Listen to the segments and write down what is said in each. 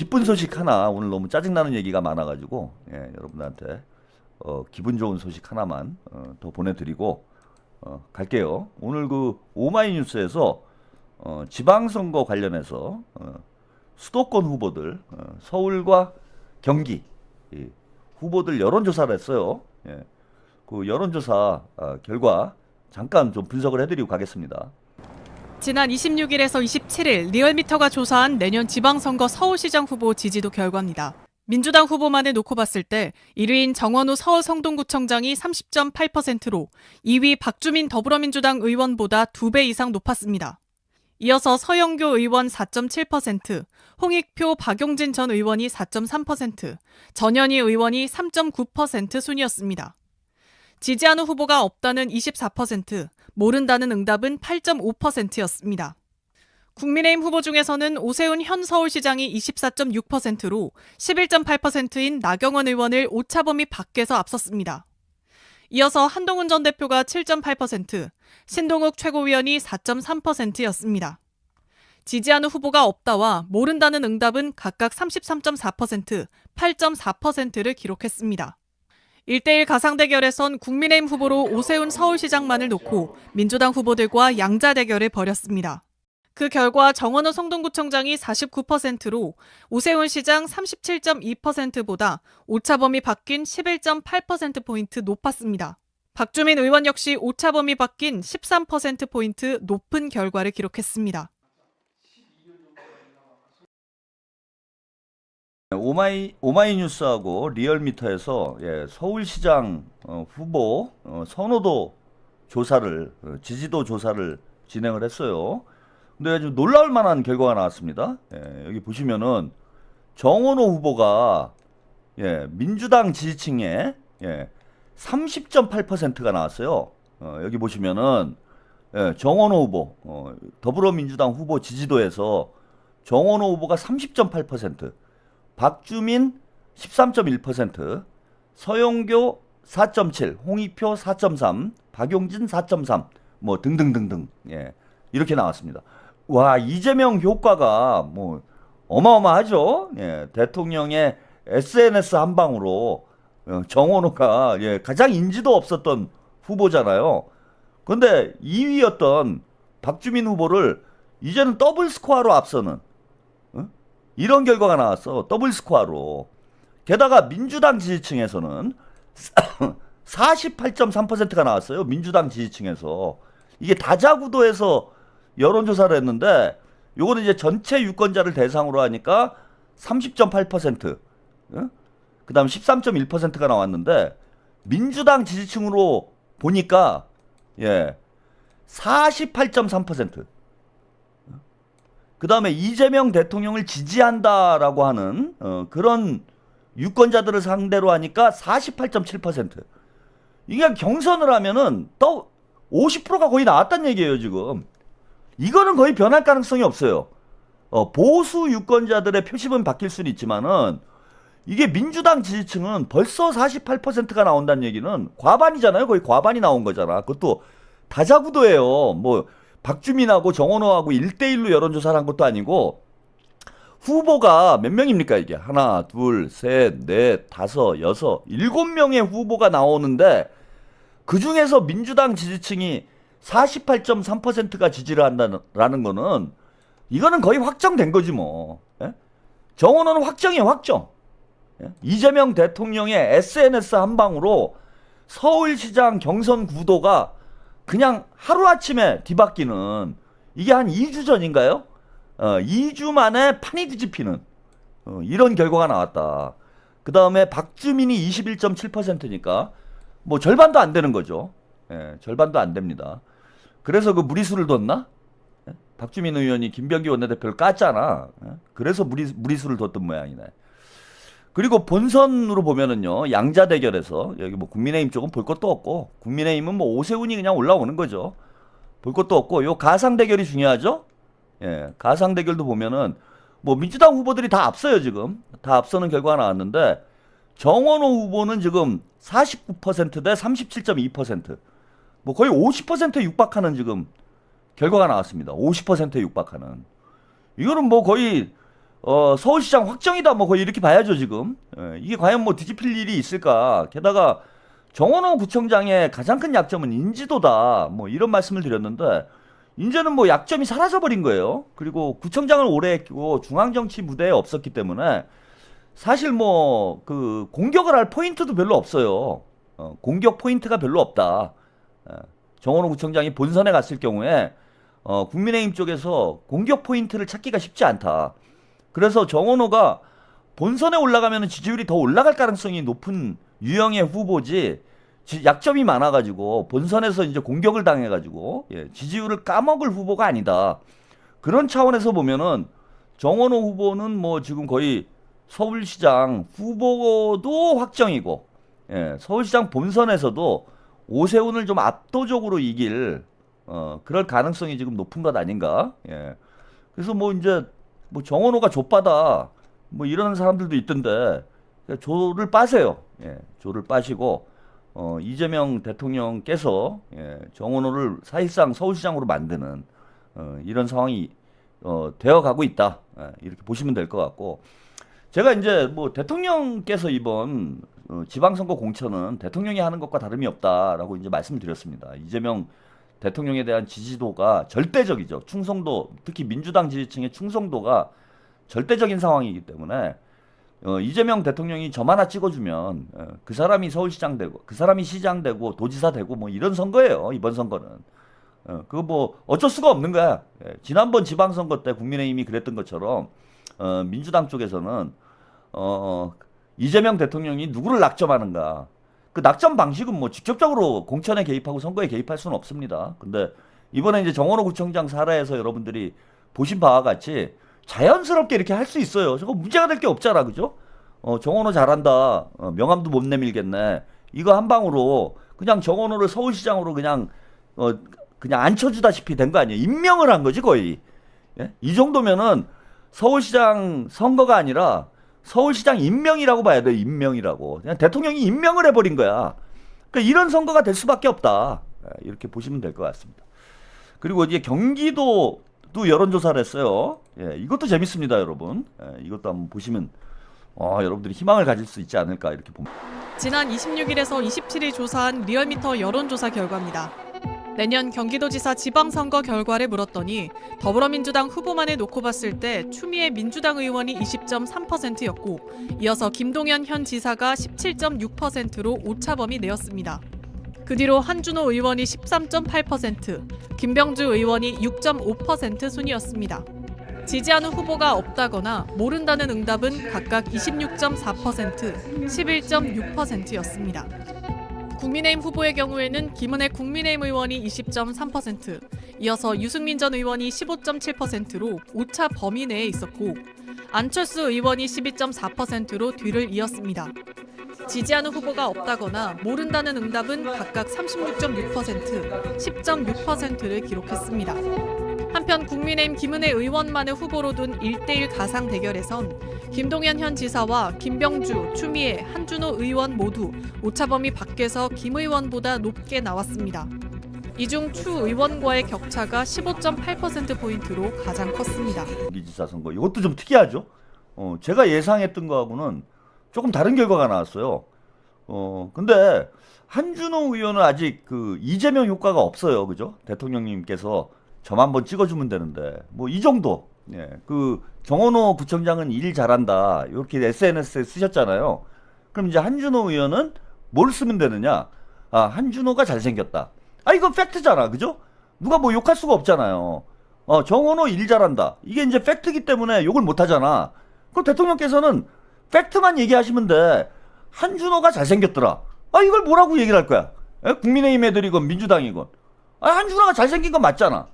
기쁜 소식 하나, 오늘 너무 짜증나는 얘기가 많아가지고 여러분들한테 기분 좋은 소식 하나만 더 보내드리고 갈게요. 오늘 그 오마이뉴스에서 지방선거 관련해서 수도권 후보들 서울과 경기 후보들 여론조사를 했어요. 그 여론조사 결과 잠깐 좀 분석을 해드리고 가겠습니다. 지난 26일에서 27일 리얼미터가 조사한 내년 지방선거 서울시장 후보 지지도 결과입니다. 민주당 후보만을 놓고 봤을 때 1위인 정원호 서울 성동구청장이 30.8%로 2위 박주민 더불어민주당 의원보다 2배 이상 높았습니다. 이어서 서영교 의원 4.7%, 홍익표 박용진 전 의원이 4.3%, 전현희 의원이 3.9% 순이었습니다. 지지하는 후보가 없다는 24%, 모른다는 응답은 8.5%였습니다. 국민의힘 후보 중에서는 오세훈 현 서울시장이 24.6%로 11.8%인 나경원 의원을 오차범위 밖에서 앞섰습니다. 이어서 한동훈 전 대표가 7.8%, 신동욱 최고위원이 4.3%였습니다. 지지하는 후보가 없다와 모른다는 응답은 각각 33.4%, 8.4%를 기록했습니다. 1대1 가상대결에선 국민의힘 후보로 오세훈 서울시장만을 놓고 민주당 후보들과 양자 대결을 벌였습니다. 그 결과 정원호 성동구청장이 49%로 오세훈 시장 37.2%보다 오차범위 바뀐 11.8%포인트 높았습니다. 박주민 의원 역시 오차범위 바뀐 13%포인트 높은 결과를 기록했습니다. 오마이뉴스하고 리얼미터에서 서울시장 후보 선호도 조사를 지지도 조사를 진행을 했어요. 근데 아주 놀라울 만한 결과가 나왔습니다. 여기 보시면은 정원호 후보가 민주당 지지층에 30.8%가 나왔어요. 여기 보시면은 정원호 후보 더불어민주당 후보 지지도에서 정원호 후보가 30.8%, 박주민 13.1%, 서영교 4.7, 홍익표 4.3, 박용진 4.3, 뭐 등등등등 이렇게 나왔습니다. 와, 이재명 효과가 뭐 어마어마하죠. 대통령의 SNS 한 방으로 정원호가 가장 인지도 없었던 후보잖아요. 그런데 2위였던 박주민 후보를 이제는 더블 스코어로 앞서는 이런 결과가 나왔어. 더블 스코어로. 게다가 민주당 지지층에서는 48.3%가 나왔어요. 민주당 지지층에서. 이게 다자구도에서 여론조사를 했는데 요거는 이제 전체 유권자를 대상으로 하니까 30.8%, 그 다음 13.1%가 나왔는데 민주당 지지층으로 보니까 48.3%. 그 다음에 이재명 대통령을 지지한다라고 하는 그런 유권자들을 상대로 하니까 48.7%. 이게 경선을 하면은 또 50%가 거의 나왔단 얘기예요, 지금. 이거는 거의 변할 가능성이 없어요. 보수 유권자들의 표심은 바뀔 수는 있지만은 이게 민주당 지지층은 벌써 48%가 나온다는 얘기는 과반이잖아요. 거의 과반이 나온 거잖아. 그것도 다자구도예요. 뭐 박주민하고 정원호하고 1대1로 여론조사를 한 것도 아니고 후보가 몇 명입니까 이게? 하나, 둘, 셋, 넷, 다섯, 여섯, 7명의 후보가 나오는데 그 중에서 민주당 지지층이 48.3%가 지지를 한다는 거는 이거는 거의 확정된 거지 뭐. 정원호는 확정이에요, 확정. 이재명 대통령의 SNS 한 방으로 서울시장 경선 구도가 그냥 하루아침에 뒤바뀌는, 이게 한 2주 전인가요? 2주 만에 판이 뒤집히는 이런 결과가 나왔다. 그 다음에 박주민이 21.7%니까 뭐 절반도 안 되는 거죠. 절반도 안 됩니다. 그래서 그 무리수를 뒀나? 박주민 의원이 김병기 원내대표를 깠잖아. 그래서 무리수를 뒀던 모양이네. 그리고 본선으로 보면은요, 양자 대결에서 여기 뭐 국민의힘 쪽은 볼 것도 없고, 국민의힘은 뭐 오세훈이 그냥 올라오는 거죠. 볼 것도 없고, 요 가상 대결이 중요하죠. 가상 대결도 보면은 뭐 민주당 후보들이 다 앞서요, 지금. 다 앞서는 결과가 나왔는데 정원호 후보는 지금 49%대 37.2%, 뭐 거의 50%에 육박하는 지금 결과가 나왔습니다. 50%에 육박하는. 이거는 뭐 거의 서울시장 확정이다 뭐 거의 이렇게 봐야죠 지금. 이게 과연 뭐 뒤집힐 일이 있을까. 게다가 정원호 구청장의 가장 큰 약점은 인지도다 뭐 이런 말씀을 드렸는데 이제는 뭐 약점이 사라져버린 거예요. 그리고 구청장을 오래 했고 중앙정치 무대에 없었기 때문에 사실 뭐 그 공격을 할 포인트도 별로 없어요. 공격 포인트가 별로 없다. 정원호 구청장이 본선에 갔을 경우에 국민의힘 쪽에서 공격 포인트를 찾기가 쉽지 않다. 그래서 정원호가 본선에 올라가면 지지율이 더 올라갈 가능성이 높은 유형의 후보지 약점이 많아가지고 본선에서 이제 공격을 당해가지고 지지율을 까먹을 후보가 아니다. 그런 차원에서 보면은 정원호 후보는 뭐 지금 거의 서울시장 후보도 확정이고 서울시장 본선에서도 오세훈을 좀 압도적으로 이길 그럴 가능성이 지금 높은 것 아닌가. 그래서 뭐 이제 뭐 정원호가 좆바다 뭐 이러는 사람들도 있던데 조를 빠세요. 조를 빠시고 이재명 대통령께서 정원호를 사실상 서울시장으로 만드는 이런 상황이 되어가고 있다. 이렇게 보시면 될 것 같고 제가 이제 뭐 대통령께서 이번 지방선거 공천은 대통령이 하는 것과 다름이 없다라고 이제 말씀드렸습니다. 이재명 대통령에 대한 지지도가 절대적이죠. 충성도, 특히 민주당 지지층의 충성도가 절대적인 상황이기 때문에 이재명 대통령이 점 하나 찍어주면 그 사람이 서울시장 되고 그 사람이 시장 되고 도지사 되고 뭐 이런 선거예요. 이번 선거는. 그거 뭐 어쩔 수가 없는 거야. 지난번 지방선거 때 국민의힘이 그랬던 것처럼 민주당 쪽에서는 이재명 대통령이 누구를 낙점하는가. 그 낙점 방식은 뭐 직접적으로 공천에 개입하고 선거에 개입할 수는 없습니다. 근데 이번에 이제 정원호 구청장 사례에서 여러분들이 보신 바와 같이 자연스럽게 이렇게 할 수 있어요. 저거 문제가 될 게 없잖아, 그죠? 정원호 잘한다. 명함도 못 내밀겠네. 이거 한 방으로 그냥 정원호를 서울시장으로 그냥 앉혀주다시피 된 거 아니에요. 임명을 한 거지 거의. 이 정도면은 서울시장 선거가 아니라 서울시장 임명이라고 봐야 돼. 임명이라고. 그냥 대통령이 임명을 해버린 거야. 그러니까 이런 선거가 될 수밖에 없다. 이렇게 보시면 될 것 같습니다. 그리고 이제 경기도도 여론조사를 했어요. 이것도 재밌습니다, 여러분. 이것도 한번 보시면 여러분들이 희망을 가질 수 있지 않을까 이렇게 봅니다. 지난 26일에서 27일 조사한 리얼미터 여론조사 결과입니다. 내년 경기도지사 지방선거 결과를 물었더니 더불어민주당 후보만을 놓고 봤을 때 추미애 민주당 의원이 20.3%였고 이어서 김동연 현 지사가 17.6%로 오차범위 내였습니다. 그 뒤로 한준호 의원이 13.8%, 김병주 의원이 6.5% 순이었습니다. 지지하는 후보가 없다거나 모른다는 응답은 각각 26.4%, 11.6%였습니다. 국민의힘 후보의 경우에는 김은혜 국민의힘 의원이 20.3%, 이어서 유승민 전 의원이 15.7%로 오차 범위 내에 있었고 안철수 의원이 12.4%로 뒤를 이었습니다. 지지하는 후보가 없다거나 모른다는 응답은 각각 36.6%, 10.6%를 기록했습니다. 한편 국민의힘 김은혜 의원만을 후보로 둔 1대1 가상 대결에선 김동연 현 지사와 김병주, 추미애, 한준호 의원 모두 오차범위 밖에서 김 의원보다 높게 나왔습니다. 이 중 추 의원과의 격차가 15.8%포인트로 가장 컸습니다. 경기지사 선거 이것도 좀 특이하죠. 제가 예상했던 거하고는 조금 다른 결과가 나왔어요. 근데 한준호 의원은 아직 그 이재명 효과가 없어요. 그죠? 대통령님께서 점 한번 찍어주면 되는데 뭐 이 정도. 그 정원호 구청장은 일 잘한다 이렇게 SNS에 쓰셨잖아요. 그럼 이제 한준호 의원은 뭘 쓰면 되느냐? 한준호가 잘생겼다. 이건 팩트잖아, 그죠? 누가 뭐 욕할 수가 없잖아요. 정원호 일 잘한다. 이게 이제 팩트기 때문에 욕을 못 하잖아. 그럼 대통령께서는 팩트만 얘기하시면 돼. 한준호가 잘생겼더라. 이걸 뭐라고 얘기를 할 거야? 국민의힘 애들이건 민주당이건. 한준호가 잘생긴 건 맞잖아.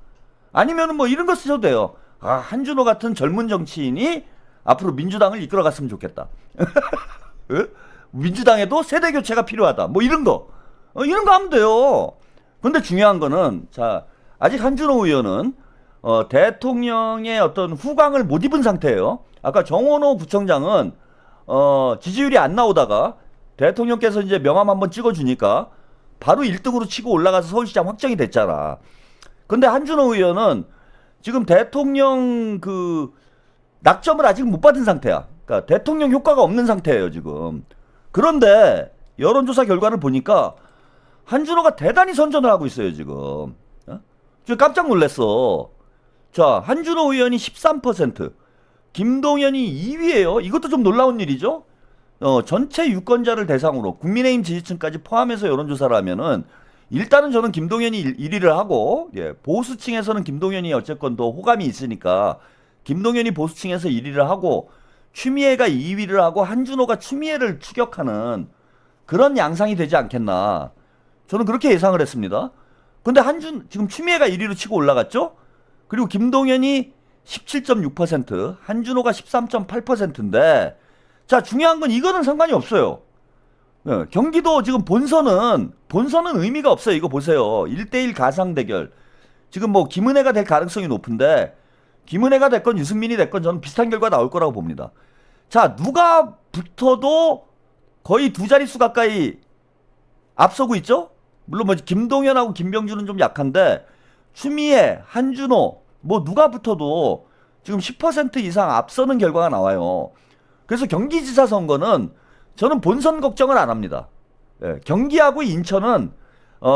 아니면은 뭐 이런 거 쓰셔도 돼요. 한준호 같은 젊은 정치인이 앞으로 민주당을 이끌어갔으면 좋겠다. 민주당에도 세대 교체가 필요하다. 뭐 이런 거. 이런 거 하면 돼요. 근데 중요한 거는 아직 한준호 의원은 대통령의 어떤 후광을 못 입은 상태예요. 아까 정원호 구청장은 지지율이 안 나오다가 대통령께서 이제 명함 한번 찍어주니까 바로 1등으로 치고 올라가서 서울시장 확정이 됐잖아. 근데 한준호 의원은 지금 대통령 낙점을 아직 못 받은 상태야. 그러니까 대통령 효과가 없는 상태예요, 지금. 그런데 여론조사 결과를 보니까 한준호가 대단히 선전을 하고 있어요, 지금. 저 깜짝 놀랐어. 자, 한준호 의원이 13%, 김동연이 2위예요. 이것도 좀 놀라운 일이죠. 전체 유권자를 대상으로 국민의힘 지지층까지 포함해서 여론조사를 하면은 일단은 저는 김동연이 1위를 하고, 예, 보수층에서는 김동연이 어쨌건 더 호감이 있으니까 김동연이 보수층에서 1위를 하고 추미애가 2위를 하고 한준호가 추미애를 추격하는 그런 양상이 되지 않겠나. 저는 그렇게 예상을 했습니다. 근데 지금 추미애가 1위로 치고 올라갔죠? 그리고 김동연이 17.6%, 한준호가 13.8%인데, 자, 중요한 건 이거는 상관이 없어요. 예, 경기도 지금 본선은 의미가 없어요. 이거 보세요. 1대1 가상 대결. 지금 뭐 김은혜가 될 가능성이 높은데, 김은혜가 됐건 유승민이 됐건 저는 비슷한 결과 나올 거라고 봅니다. 자, 누가 붙어도 거의 두 자릿수 가까이 앞서고 있죠? 물론 뭐 김동연하고 김병준은 좀 약한데 추미애, 한준호 뭐 누가 붙어도 지금 10% 이상 앞서는 결과가 나와요. 그래서 경기지사 선거는 저는 본선 걱정을 안 합니다. 예, 경기하고 인천은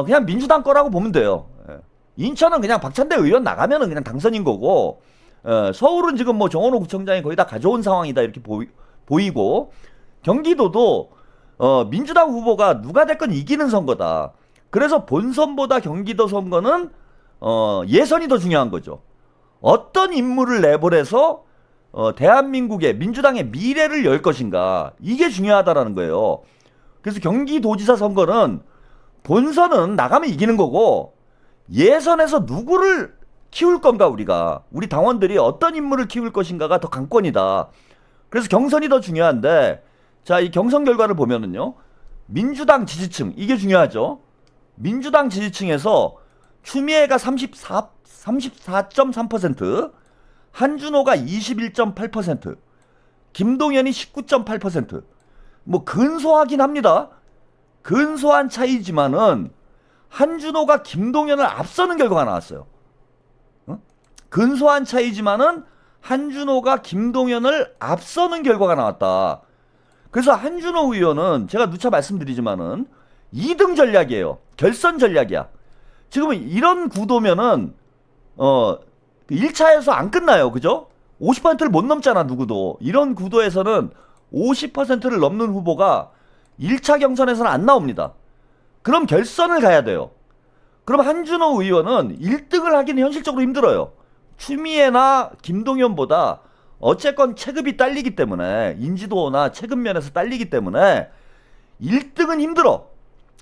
그냥 민주당 거라고 보면 돼요. 예, 인천은 그냥 박찬대 의원 나가면은 그냥 당선인 거고, 서울은 지금 뭐 정원호 구청장이 거의 다 가져온 상황이다 이렇게 보이고, 경기도도 민주당 후보가 누가 됐건 이기는 선거다. 그래서 본선보다 경기도 선거는 예선이 더 중요한 거죠. 어떤 인물을 내보내서 대한민국의 민주당의 미래를 열 것인가, 이게 중요하다라는 거예요. 그래서 경기도지사 선거는 본선은 나가면 이기는 거고, 예선에서 누구를 키울 건가, 우리 당원들이 어떤 인물을 키울 것인가가 더 관건이다. 그래서 경선이 더 중요한데, 자, 이 경선 결과를 보면은요, 민주당 지지층, 이게 중요하죠. 민주당 지지층에서 추미애가 34.3%, 한준호가 21.8%, 김동연이 19.8%. 뭐 근소하긴 합니다. 근소한 차이지만은 한준호가 김동연을 앞서는 결과가 나왔어요. 근소한 차이지만은 한준호가 김동연을 앞서는 결과가 나왔다. 그래서 한준호 의원은 제가 누차 말씀드리지만은 2등 전략이에요. 결선 전략이야. 지금 이런 구도면은 1차에서 안 끝나요. 그죠? 50%를 못 넘잖아, 누구도. 이런 구도에서는 50%를 넘는 후보가 1차 경선에서는 안 나옵니다. 그럼 결선을 가야 돼요. 그럼 한준호 의원은 1등을 하기는 현실적으로 힘들어요. 추미애나 김동연보다 어쨌건 체급이 딸리기 때문에, 인지도나 체급 면에서 딸리기 때문에 1등은 힘들어.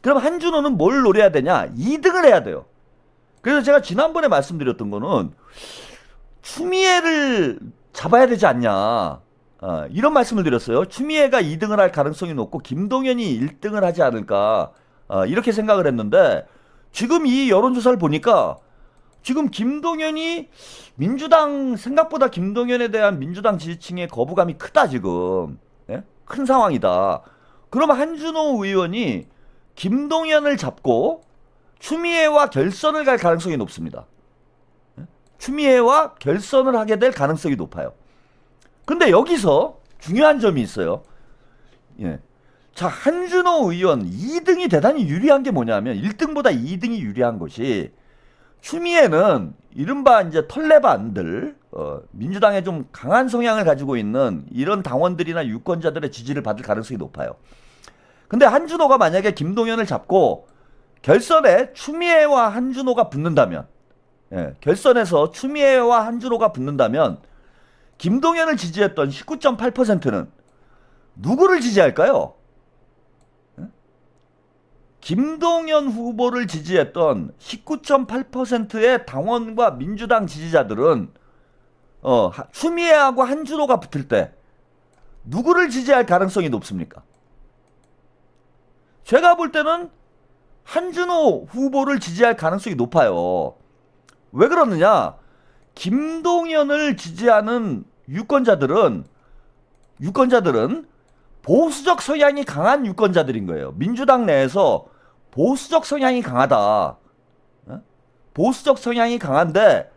그럼 한준호는 뭘 노려야 되냐? 2등을 해야 돼요. 그래서 제가 지난번에 말씀드렸던 거는 추미애를 잡아야 되지 않냐, 이런 말씀을 드렸어요. 추미애가 2등을 할 가능성이 높고 김동연이 1등을 하지 않을까, 이렇게 생각을 했는데, 지금 이 여론조사를 보니까 지금 김동연이 생각보다 김동연에 대한 민주당 지지층의 거부감이 크다, 지금. 예? 큰 상황이다. 그러면 한준호 의원이 김동연을 잡고 추미애와 결선을 갈 가능성이 높습니다. 예? 추미애와 결선을 하게 될 가능성이 높아요. 근데 여기서 중요한 점이 있어요. 예. 자, 한준호 의원 2등이 대단히 유리한 게 뭐냐면, 1등보다 2등이 유리한 것이, 추미애는 이른바 이제 털레반들, 민주당에 좀 강한 성향을 가지고 있는 이런 당원들이나 유권자들의 지지를 받을 가능성이 높아요. 근데 한준호가 만약에 김동연을 잡고 결선에 추미애와 한준호가 붙는다면, 예, 결선에서 추미애와 한준호가 붙는다면 김동연을 지지했던 19.8%는 누구를 지지할까요? 김동연 후보를 지지했던 19.8%의 당원과 민주당 지지자들은 추미애하고 한준호가 붙을 때 누구를 지지할 가능성이 높습니까? 제가 볼 때는 한준호 후보를 지지할 가능성이 높아요. 왜 그러느냐? 김동연을 지지하는 유권자들은 보수적 성향이 강한 유권자들인 거예요. 민주당 내에서 보수적 성향이 강하다. 보수적 성향이 강한데,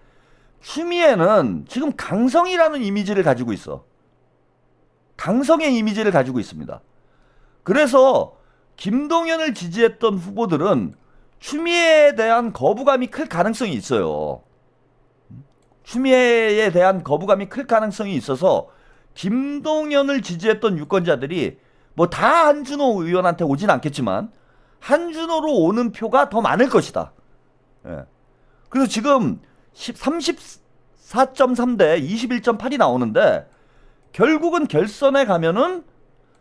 추미애는 지금 강성이라는 이미지를 가지고 있어. 강성의 이미지를 가지고 있습니다. 그래서 김동연을 지지했던 후보들은 추미애에 대한 거부감이 클 가능성이 있어요. 추미애에 대한 거부감이 클 가능성이 있어서 김동연을 지지했던 유권자들이 뭐 다 한준호 의원한테 오진 않겠지만 한준호로 오는 표가 더 많을 것이다. 예. 그래서 지금 34.3대 21.8이 나오는데 결국은 결선에 가면은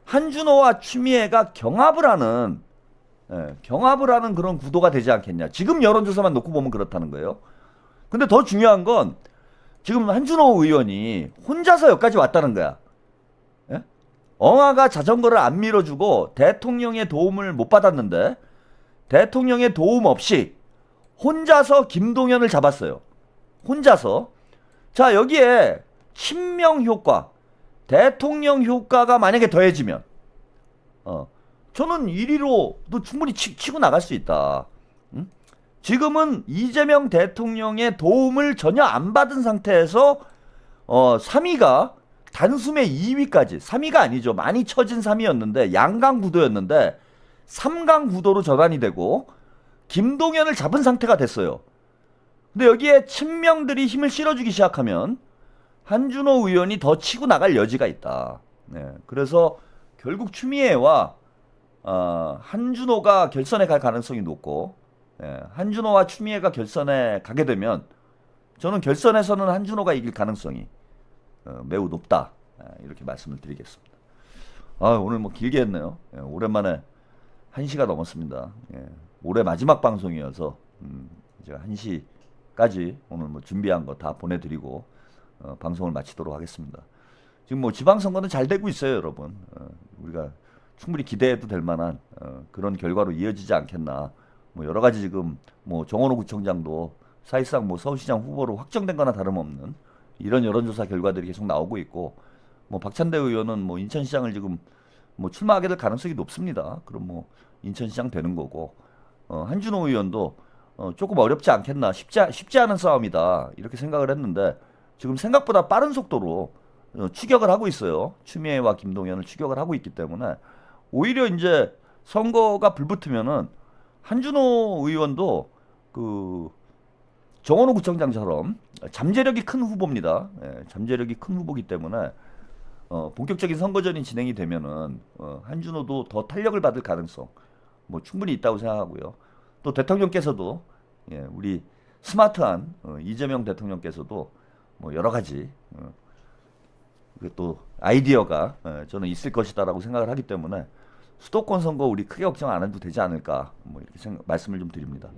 한준호와 추미애가 경합을 하는 그런 구도가 되지 않겠냐. 지금 여론조사만 놓고 보면 그렇다는 거예요. 근데 더 중요한 건 지금 한준호 의원이 혼자서 여기까지 왔다는 거야. 예? 엉아가 자전거를 안 밀어주고 대통령의 도움을 못 받았는데 대통령의 도움 없이 혼자서 김동연을 잡았어요. 혼자서. 자, 여기에 친명 효과, 대통령 효과가 만약에 더해지면 저는 1위로도 충분히 치고 나갈 수 있다. 응? 지금은 이재명 대통령의 도움을 전혀 안 받은 상태에서 3위가 단숨에 2위까지, 3위가 아니죠. 많이 처진 3위였는데 양강 구도였는데 3강 구도로 전환이 되고 김동연을 잡은 상태가 됐어요. 근데 여기에 친명들이 힘을 실어주기 시작하면 한준호 의원이 더 치고 나갈 여지가 있다. 네, 그래서 결국 추미애와 한준호가 결선에 갈 가능성이 높고, 한준호와 추미애가 결선에 가게 되면 저는 결선에서는 한준호가 이길 가능성이 매우 높다. 이렇게 말씀을 드리겠습니다. 오늘 뭐 길게 했네요. 오랜만에 1시가 넘었습니다. 올해 마지막 방송이어서 제가 1시까지 오늘 뭐 준비한 거 다 보내드리고 방송을 마치도록 하겠습니다. 지금 뭐 지방선거는 잘 되고 있어요, 여러분. 우리가 충분히 기대해도 될 만한 그런 결과로 이어지지 않겠나. 뭐 여러 가지 지금 뭐 정원호 구청장도 사실상 뭐 서울시장 후보로 확정된 거나 다름없는 이런 여론조사 결과들이 계속 나오고 있고, 뭐 박찬대 의원은 뭐 인천시장을 지금 뭐 출마하게 될 가능성이 높습니다. 그럼 뭐 인천시장 되는 거고, 한준호 의원도 조금 어렵지 않겠나, 쉽지 않은 싸움이다 이렇게 생각을 했는데 지금 생각보다 빠른 속도로 추격을 하고 있어요. 추미애와 김동연을 추격을 하고 있기 때문에 오히려 이제 선거가 불붙으면은 한준호 의원도 그 정원호 구청장처럼 잠재력이 큰 후보입니다. 잠재력이 큰 후보기 때문에 본격적인 선거전이 진행이 되면은 한준호도 더 탄력을 받을 가능성 뭐 충분히 있다고 생각하고요. 또 대통령께서도 우리 스마트한 이재명 대통령께서도 뭐 여러 가지 또 아이디어가 저는 있을 것이다라고 생각을 하기 때문에 수도권 선거 우리 크게 걱정 안 해도 되지 않을까 뭐 이렇게 말씀을 좀 드립니다.